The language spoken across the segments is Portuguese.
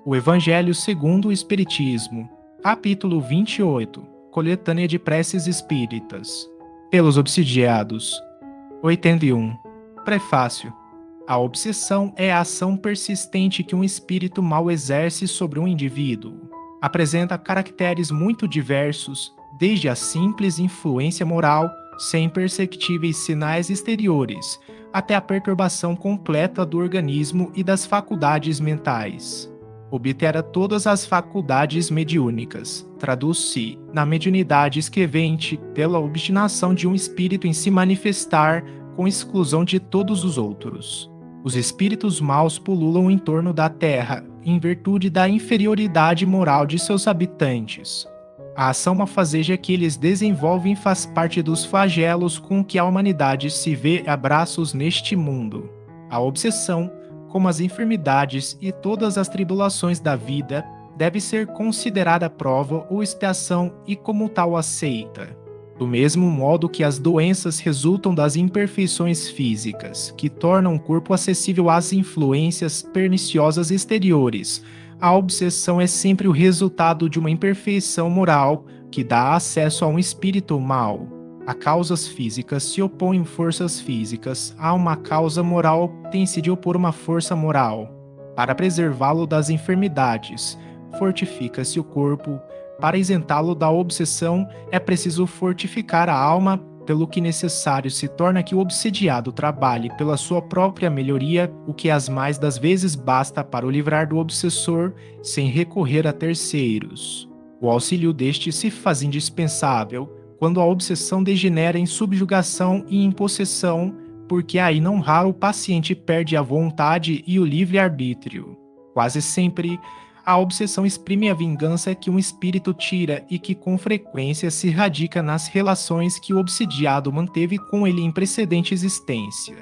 O Evangelho segundo o Espiritismo, capítulo 28, Coletânea de Preces Espíritas, pelos obsidiados. 81. Prefácio. A obsessão é a ação persistente que um espírito mau exerce sobre um indivíduo. Apresenta caracteres muito diversos, desde a simples influência moral, sem perceptíveis sinais exteriores, até a perturbação completa do organismo e das faculdades mentais. Obtera todas as faculdades mediúnicas, traduz-se na mediunidade escrevente pela obstinação de um espírito em se manifestar com exclusão de todos os outros. Os espíritos maus pululam em torno da terra, em virtude da inferioridade moral de seus habitantes. A ação malfazeja que eles desenvolvem faz parte dos flagelos com que a humanidade se vê a braços neste mundo. A obsessão, como as enfermidades e todas as tribulações da vida, deve ser considerada prova ou expiação e como tal aceita. Do mesmo modo que as doenças resultam das imperfeições físicas, que tornam o corpo acessível às influências perniciosas exteriores, a obsessão é sempre o resultado de uma imperfeição moral que dá acesso a um espírito mau. A causas físicas se opõem forças físicas, a uma causa moral tem-se de opor uma força moral. Para preservá-lo das enfermidades, fortifica-se o corpo. Para isentá-lo da obsessão, é preciso fortificar a alma, pelo que necessário se torna que o obsidiado trabalhe pela sua própria melhoria, o que as mais das vezes basta para o livrar do obsessor, sem recorrer a terceiros. O auxílio deste se faz indispensável quando a obsessão degenera em subjugação e em possessão, porque aí não raro o paciente perde a vontade e o livre-arbítrio. Quase sempre, a obsessão exprime a vingança que um espírito tira e que com frequência se radica nas relações que o obsidiado manteve com ele em precedente existência.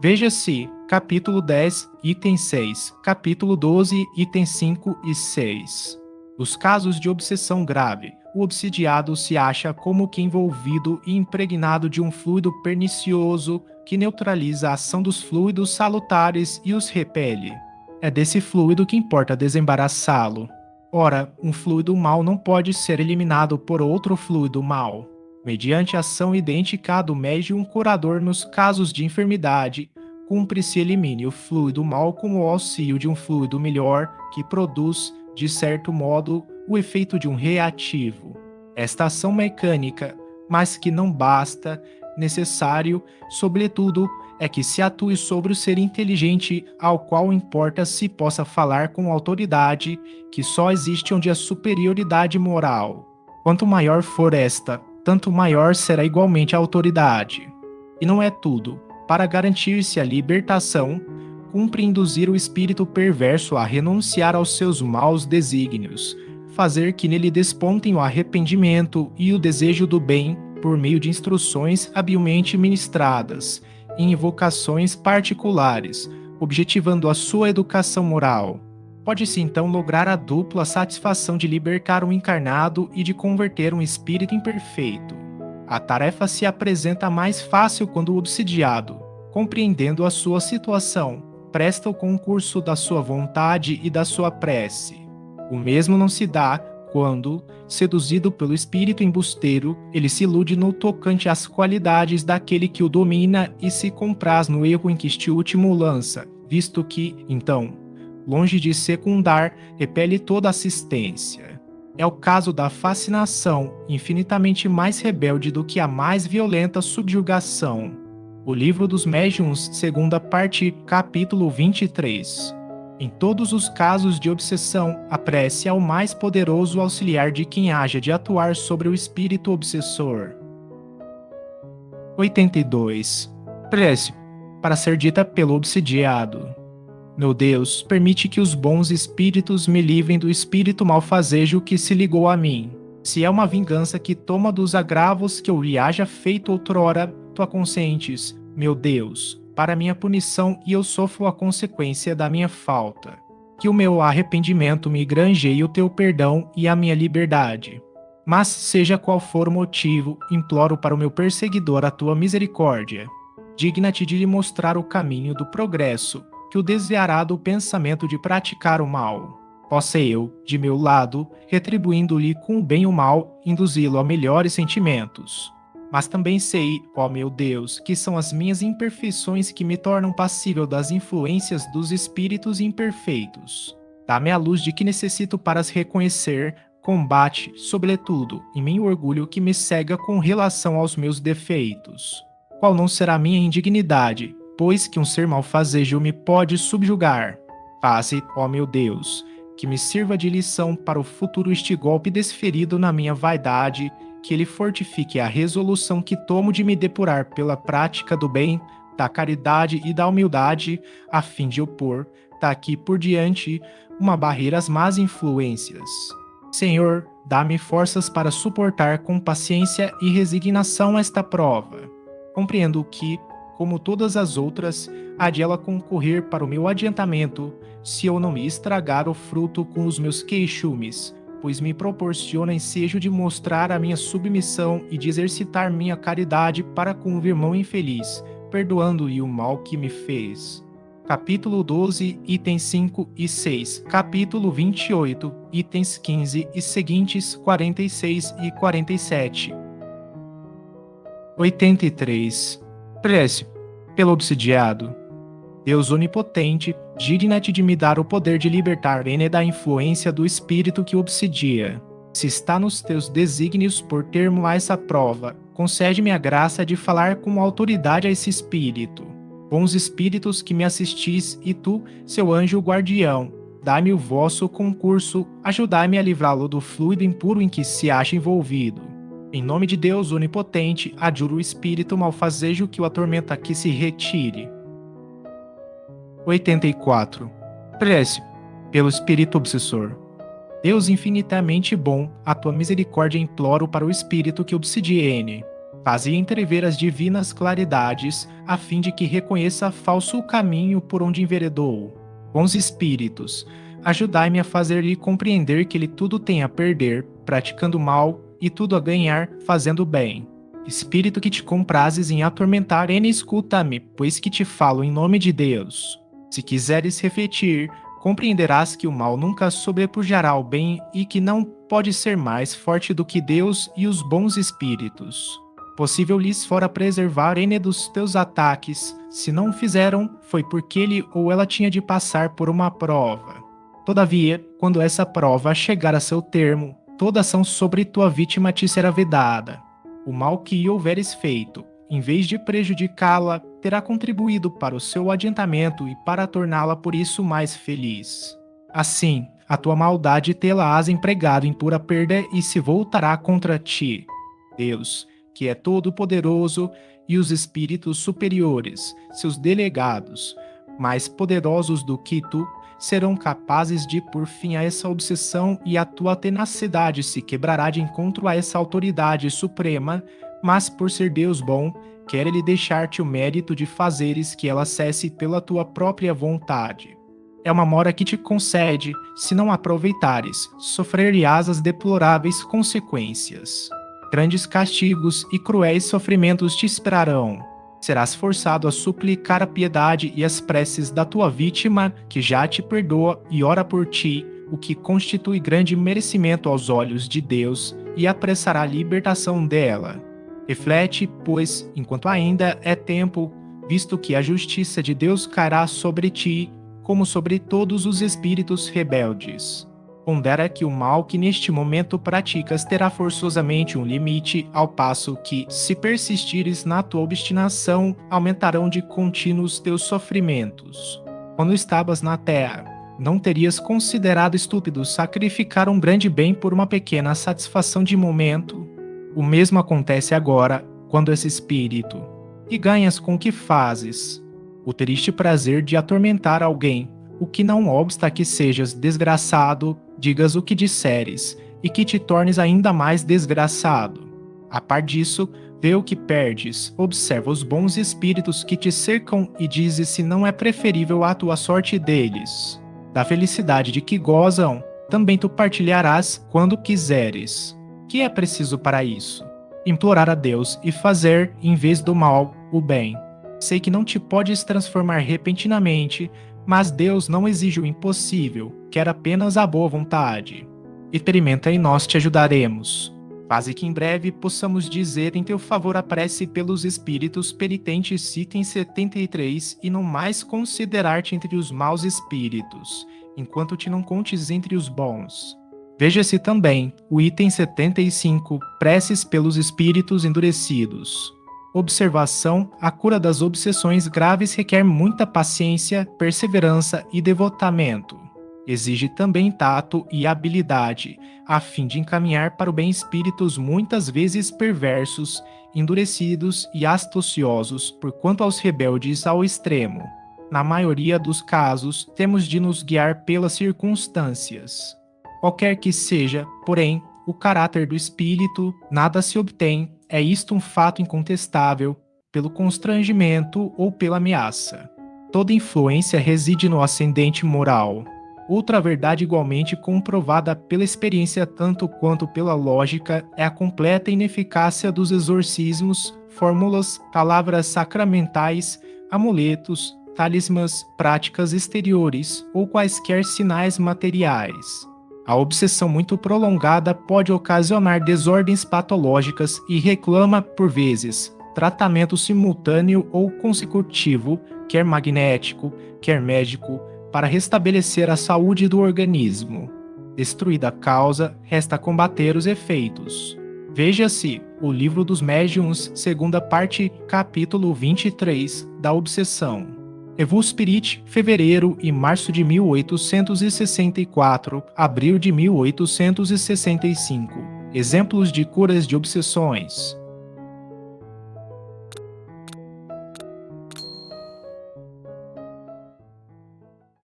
Veja-se capítulo 10, item 6, capítulo 12, item 5 e 6. Nos casos de obsessão grave, o obsidiado se acha como que envolvido e impregnado de um fluido pernicioso que neutraliza a ação dos fluidos salutares e os repele. É desse fluido que importa desembaraçá-lo. Ora, um fluido mau não pode ser eliminado por outro fluido mau. Mediante ação idêntica à do médium curador nos casos de enfermidade, cumpre-se elimine o fluido mau com o auxílio de um fluido melhor que produz, de certo modo, o efeito de um reativo. Esta ação mecânica, mas que não basta, necessário, sobretudo, é que se atue sobre o ser inteligente ao qual importa se possa falar com autoridade, que só existe onde há superioridade moral. Quanto maior for esta, tanto maior será igualmente a autoridade. E não é tudo. Para garantir-se a libertação, cumpre induzir o espírito perverso a renunciar aos seus maus desígnios, fazer que nele despontem o arrependimento e o desejo do bem por meio de instruções habilmente ministradas, em invocações particulares, objetivando a sua educação moral. Pode-se então lograr a dupla satisfação de libertar um encarnado e de converter um espírito imperfeito. A tarefa se apresenta mais fácil quando o obsidiado, compreendendo a sua situação, presta o concurso da sua vontade e da sua prece. O mesmo não se dá quando, seduzido pelo espírito embusteiro, ele se ilude no tocante às qualidades daquele que o domina e se compraz no erro em que este último lança, visto que, então, longe de secundar, repele toda assistência. É o caso da fascinação, infinitamente mais rebelde do que a mais violenta subjugação. O Livro dos Médiuns, segunda parte, capítulo 23. Em todos os casos de obsessão, a prece é o mais poderoso auxiliar de quem haja de atuar sobre o espírito obsessor. 82. Prece, para ser dita pelo obsidiado. Meu Deus, permite que os bons espíritos me livrem do espírito malfazejo que se ligou a mim. Se é uma vingança que toma dos agravos que eu lhe haja feito outrora, tu a consentes, meu Deus, para minha punição e eu sofro a consequência da minha falta. Que o meu arrependimento me granjeie o teu perdão e a minha liberdade. Mas, seja qual for o motivo, imploro para o meu perseguidor a tua misericórdia. Digna-te de lhe mostrar o caminho do progresso, que o desviará do pensamento de praticar o mal. possa eu, de meu lado, retribuindo-lhe com o bem e o mal, induzi-lo a melhores sentimentos. Mas também sei, ó meu Deus, que são as minhas imperfeições que me tornam passível das influências dos espíritos imperfeitos. Dá-me a luz de que necessito para as reconhecer, combate, sobretudo, em meu orgulho que me cega com relação aos meus defeitos. Qual não será minha indignidade, pois que um ser malfazejo me pode subjugar? Faze, ó meu Deus, que me sirva de lição para o futuro este golpe desferido na minha vaidade, que ele fortifique a resolução que tomo de me depurar pela prática do bem, da caridade e da humildade, a fim de opor, daqui por diante, uma barreira às más influências. Senhor, dá-me forças para suportar com paciência e resignação esta prova. Compreendo que, como todas as outras, há de ela concorrer para o meu adiantamento, se eu não me estragar o fruto com os meus queixumes, pois me proporciona ensejo de mostrar a minha submissão e de exercitar minha caridade para com o irmão infeliz, perdoando-lhe o mal que me fez. Capítulo 12, itens 5 e 6. Capítulo 28, itens 15 e seguintes, 46 e 47. 83. Prece. Pelo obsidiado. Deus onipotente, digna-te de me dar o poder de libertar-me da influência do espírito que obsidia. Se está nos teus desígnios por termo a essa prova, concede-me a graça de falar com autoridade a esse espírito. Bons espíritos que me assistis, e tu, seu anjo guardião, dai-me o vosso concurso, ajudai-me a livrá-lo do fluido impuro em que se acha envolvido. Em nome de Deus onipotente, adjuro o espírito malfazejo que o atormenta que se retire. 84. Prece. Pelo espírito obsessor. Deus infinitamente bom, a tua misericórdia imploro para o espírito que obsidia-me. Faze entrever as divinas claridades, a fim de que reconheça falso caminho por onde enveredou. Bons espíritos, ajudai-me a fazer-lhe compreender que ele tudo tem a perder, praticando mal, e tudo a ganhar, fazendo bem. Espírito que te comprazes em atormentar, escuta-me, pois que te falo em nome de Deus. Se quiseres refletir, compreenderás que o mal nunca sobrepujará o bem e que não pode ser mais forte do que Deus e os bons espíritos. Possível lhes fora preservar N dos teus ataques, se não o fizeram, foi porque ele ou ela tinha de passar por uma prova. Todavia, quando essa prova chegar a seu termo, toda ação sobre tua vítima te será vedada. O mal que houveres feito, em vez de prejudicá-la, terá contribuído para o seu adiantamento e para torná-la por isso mais feliz. Assim, a tua maldade tê-la-ás empregado em pura perda e se voltará contra ti. Deus, que é todo-poderoso, e os espíritos superiores, seus delegados, mais poderosos do que tu, serão capazes de pôr fim a essa obsessão e a tua tenacidade se quebrará de encontro a essa autoridade suprema, mas por ser Deus bom, quer ele deixar-te o mérito de fazeres que ela cesse pela tua própria vontade. É uma mora que te concede, se não aproveitares, sofrer-lhe-ás as deploráveis consequências. Grandes castigos e cruéis sofrimentos te esperarão. Serás forçado a suplicar a piedade e as preces da tua vítima, que já te perdoa e ora por ti, o que constitui grande merecimento aos olhos de Deus e apressará a libertação dela. Reflete, pois, enquanto ainda é tempo, visto que a justiça de Deus cairá sobre ti, como sobre todos os espíritos rebeldes. Pondera que o mal que neste momento praticas terá forçosamente um limite, ao passo que, se persistires na tua obstinação, aumentarão de contínuo os teus sofrimentos. Quando estavas na terra, não terias considerado estúpido sacrificar um grande bem por uma pequena satisfação de momento? O mesmo acontece agora, quando esse espírito, e ganhas com o que fazes, o triste prazer de atormentar alguém, o que não obsta que sejas desgraçado, digas o que disseres, e que te tornes ainda mais desgraçado. A par disso, vê o que perdes, observa os bons espíritos que te cercam e dizes se não é preferível a tua sorte deles. Da felicidade de que gozam, também tu partilharás quando quiseres. Que é preciso para isso? Implorar a Deus e fazer, em vez do mal, o bem. Sei que não te podes transformar repentinamente, Mas Deus não exige o impossível, quer apenas a boa vontade. Experimenta e nós te ajudaremos. Faze que em breve possamos dizer em teu favor a prece pelos espíritos penitentes item 73 e não mais considerar-te entre os maus espíritos, enquanto te não contes entre os bons. Veja-se também o item 75, preces pelos espíritos endurecidos. Observação: a cura das obsessões graves requer muita paciência, perseverança e devotamento. Exige também tato e habilidade, a fim de encaminhar para o bem espíritos muitas vezes perversos, endurecidos e astuciosos, porquanto aos rebeldes ao extremo. Na maioria dos casos, temos de nos guiar pelas circunstâncias. Qualquer que seja, porém, o caráter do espírito, nada se obtém, é isto um fato incontestável, pelo constrangimento ou pela ameaça. Toda influência reside no ascendente moral. Outra verdade igualmente comprovada pela experiência tanto quanto pela lógica é a completa ineficácia dos exorcismos, fórmulas, palavras sacramentais, amuletos, talismãs, práticas exteriores ou quaisquer sinais materiais. A obsessão muito prolongada pode ocasionar desordens patológicas e reclama, por vezes, tratamento simultâneo ou consecutivo, quer magnético, quer médico, para restabelecer a saúde do organismo. Destruída a causa, resta combater os efeitos. Veja-se o Livro dos Médiuns, segunda parte, capítulo 23, da obsessão. Evus Spirit, fevereiro e março de 1864, abril de 1865. Exemplos de curas de obsessões.